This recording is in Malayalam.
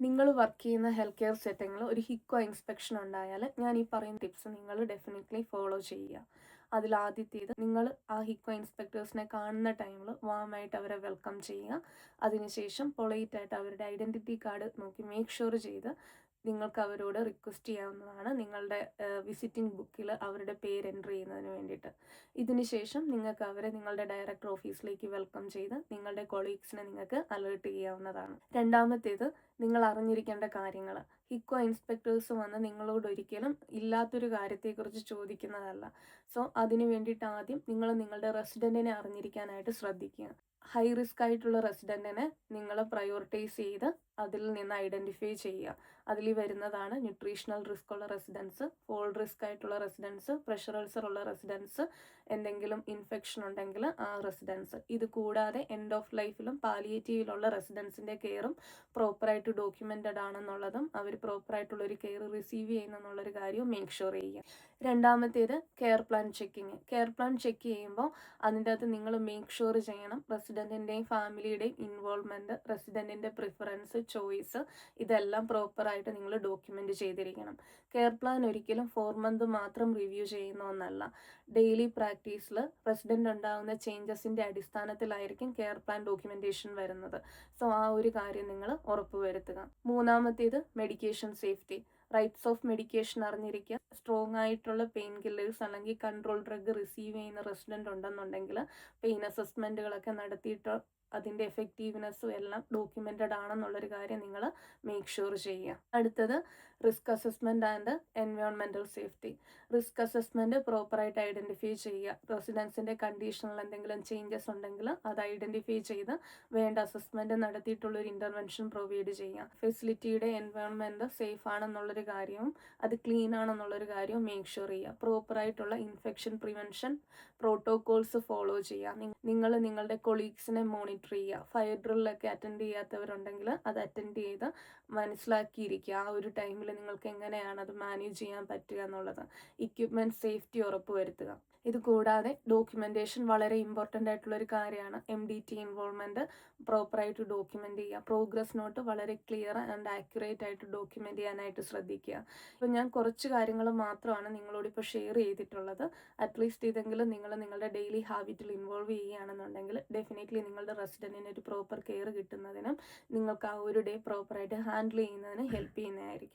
നിങ്ങൾ വർക്ക് ചെയ്യുന്ന ഹെൽത്ത് കെയർ സെറ്റിങ്ങിൽ ഒരു ഹിക്കോ ഇൻസ്പെക്ഷൻ ഉണ്ടായാൽ ഞാൻ ഈ പറയുന്ന ടിപ്സ് നിങ്ങൾ ഡെഫിനറ്റ്ലി ഫോളോ ചെയ്യുക. അതിലാദ്യത്തേത്, നിങ്ങൾ ആ ഹിക്കോ ഇൻസ്പെക്ടേഴ്സിനെ കാണുന്ന ടൈമിൽ വാമായിട്ട് അവരെ വെൽക്കം ചെയ്യുക. അതിനുശേഷം പൊളൈറ്റായിട്ട് അവരുടെ ഐഡൻറ്റിറ്റി കാർഡ് നോക്കി മേക്ക് ഷുവർ ചെയ്ത് നിങ്ങൾക്ക് അവരോട് റിക്വസ്റ്റ് ചെയ്യാവുന്നതാണ് നിങ്ങളുടെ വിസിറ്റിംഗ് ബുക്കിൽ അവരുടെ പേര് എൻ്റർ ചെയ്യുന്നതിന് വേണ്ടിയിട്ട്. ഇതിന് ശേഷം നിങ്ങൾക്ക് അവരെ നിങ്ങളുടെ ഡയറക്ടർ ഓഫീസിലേക്ക് വെൽക്കം ചെയ്ത് നിങ്ങളുടെ കൊളീഗ്സിനെ നിങ്ങൾക്ക് അലേർട്ട് ചെയ്യാവുന്നതാണ്. രണ്ടാമത്തേത്, നിങ്ങൾ അറിഞ്ഞിരിക്കേണ്ട കാര്യങ്ങൾ. ഹിക്കോ ഇൻസ്പെക്ടേഴ്സ് വന്ന് നിങ്ങളോട് ഒരിക്കലും ഇല്ലാത്തൊരു കാര്യത്തെക്കുറിച്ച് ചോദിക്കുന്നതല്ല. സോ അതിന് വേണ്ടിയിട്ട് ആദ്യം നിങ്ങൾ നിങ്ങളുടെ റെസിഡൻറ്റിനെ അറിഞ്ഞിരിക്കാനായിട്ട് ശ്രദ്ധിക്കുക. ഹൈ റിസ്ക് ആയിട്ടുള്ള റെസിഡൻറ്റിനെ നിങ്ങൾ പ്രയോറിറ്റൈസ് ചെയ്ത് അതിൽ നിന്ന് ഐഡൻറ്റിഫൈ ചെയ്യുക. അതിൽ വരുന്നതാണ് ന്യൂട്രീഷണൽ റിസ്ക് ഉള്ള റെസിഡൻസ്, ഫോൾ റിസ്ക് ആയിട്ടുള്ള റെസിഡൻസ്, പ്രഷർ അൾസർ ഉള്ള റെസിഡൻസ്, എന്തെങ്കിലും ഇൻഫെക്ഷൻ ഉണ്ടെങ്കിൽ ആ റെസിഡൻസ്. ഇത് കൂടാതെ എൻഡ് ഓഫ് ലൈഫിലും പാലിയേറ്റീവിലുള്ള റെസിഡൻസിൻ്റെ കെയറും പ്രോപ്പറായിട്ട് ഡോക്യുമെൻറ്റഡ് ആണെന്നുള്ളതും അവർ പ്രോപ്പറായിട്ടുള്ള ഒരു കെയർ റിസീവ് ചെയ്യുന്നെന്നുള്ളൊരു കാര്യവും മേക്ക് ഷുവർ ചെയ്യുക. രണ്ടാമത്തേത്, care plan checking. Care plan check ചെയ്യുമ്പോൾ അതിൻ്റെ അകത്ത് നിങ്ങൾ മേക്ക് ഷുവർ ചെയ്യണം റെസിഡൻറ്റിൻ്റെയും ഫാമിലിയുടെയും ഇൻവോൾവ്മെൻറ്റ്, റെസിഡൻറ്റിൻ്റെ പ്രിഫറൻസ്, ചോയ്സ്, ഇതെല്ലാം പ്രോപ്പറായിട്ട് നിങ്ങൾ ഡോക്യുമെൻ്റ് ചെയ്തിരിക്കണം. കെയർ പ്ലാൻ ഒരിക്കലും 4 മന്ത് മാത്രം റിവ്യൂ ചെയ്യുന്ന ഒന്നല്ല. ഡെയിലി പ്രാക്ടീസിൽ റെസിഡൻ്റ് ഉണ്ടാകുന്ന ചേഞ്ചസിൻ്റെ അടിസ്ഥാനത്തിലായിരിക്കും കെയർ പ്ലാൻ ഡോക്യുമെൻറ്റേഷൻ വരുന്നത്. സോ ആ ഒരു കാര്യം നിങ്ങൾ ഉറപ്പുവരുത്തുക. മൂന്നാമത്തേത്, medication safety. Rights of medication അറിഞ്ഞിരിക്കുക. സ്ട്രോങ് ആയിട്ടുള്ള പെയിൻ കില്ലേഴ്സ് അല്ലെങ്കിൽ കൺട്രോൾ ഡ്രഗ് റിസീവ് ചെയ്യുന്ന റെസിഡൻ്റ് ഉണ്ടെന്നുണ്ടെങ്കിൽ പെയിൻ അസസ്മെൻറ്റുകളൊക്കെ നടത്തിയിട്ട് അതിൻ്റെ എഫക്റ്റീവ്നെസ്സും എല്ലാം ഡോക്യുമെൻറ്റഡ് ആണെന്നുള്ളൊരു കാര്യം നിങ്ങൾ മേക്ക് ഷുവർ ചെയ്യുക. അടുത്തത്, risk assessment and environmental safety. Risk assessment പ്രോപ്പറായിട്ട് ഐഡൻറ്റിഫൈ ചെയ്യുക. റെസിഡൻസിൻ്റെ കണ്ടീഷനിൽ എന്തെങ്കിലും ചേഞ്ചസ് ഉണ്ടെങ്കിൽ അത് ഐഡൻറ്റിഫൈ ചെയ്ത് വേണ്ട അസസ്മെൻറ്റ് നടത്തിയിട്ടുള്ളൊരു ഇൻ്റർവെൻഷൻ പ്രൊവൈഡ് ചെയ്യുക. ഫെസിലിറ്റിയുടെ എൻവയോൺമെൻറ്റ് സേഫ് ആണെന്നുള്ളൊരു കാര്യവും അത് ക്ലീൻ ആണെന്നുള്ളൊരു കാര്യവും മേക്ക് ഷുവർ ചെയ്യുക. പ്രോപ്പറായിട്ടുള്ള ഇൻഫെക്ഷൻ പ്രിവെൻഷൻ പ്രോട്ടോകോൾസ് ഫോളോ ചെയ്യുക. നിങ്ങൾ നിങ്ങളുടെ കൊളീഗ്സിനെ മോണിറ്റർ ചെയ്യുക. ഫയർ ഡ്രില്ലൊക്കെ അറ്റൻഡ് ചെയ്യാത്തവരുണ്ടെങ്കിൽ അത് അറ്റൻഡ് ചെയ്ത് മനസ്സിലാക്കിയിരിക്കുക ആ ഒരു ടൈമിൽ നിങ്ങൾക്ക് എങ്ങനെയാണ് അത് മാനേജ് ചെയ്യാൻ പറ്റുക എന്നുള്ളത്. ഇക്വിപ്മെൻറ്റ് സേഫ്റ്റി ഉറപ്പുവരുത്തുക. ഇത് കൂടാതെ ഡോക്യുമെൻറ്റേഷൻ വളരെ ഇമ്പോർട്ടൻ്റ് ആയിട്ടുള്ളൊരു കാര്യമാണ്. MDT ഇൻവോൾവ്മെൻറ്റ് പ്രോപ്പറായിട്ട് ഡോക്യുമെൻ്റ് ചെയ്യുക. പ്രോഗ്രസ് നോട്ട് വളരെ ക്ലിയർ ആൻഡ് ആക്യുറേറ്റ് ആയിട്ട് ഡോക്യുമെൻ്റ് ചെയ്യാനായിട്ട് ശ്രദ്ധിക്കുക. ഇപ്പോൾ ഞാൻ കുറച്ച് കാര്യങ്ങൾ മാത്രമാണ് നിങ്ങളോട് ഇപ്പോൾ ഷെയർ ചെയ്തിട്ടുള്ളത്. അറ്റ്ലീസ്റ്റ് ഇതെങ്കിലും നിങ്ങൾ നിങ്ങളുടെ ഡെയിലി ഹാബിറ്റിൽ ഇൻവോൾവ് ചെയ്യുകയാണെന്നുണ്ടെങ്കിൽ ഡെഫിനറ്റ്ലി നിങ്ങളുടെ റെസിഡൻറ്റിന് ഒരു പ്രോപ്പർ കെയർ കിട്ടുന്നതിനും നിങ്ങൾക്ക് ആ ഒരു ഡേ പ്രോപ്പറായിട്ട് ഹാൻഡിൽ ചെയ്യുന്നതിന് ഹെൽപ്പ് ചെയ്യുന്നതായിരിക്കും.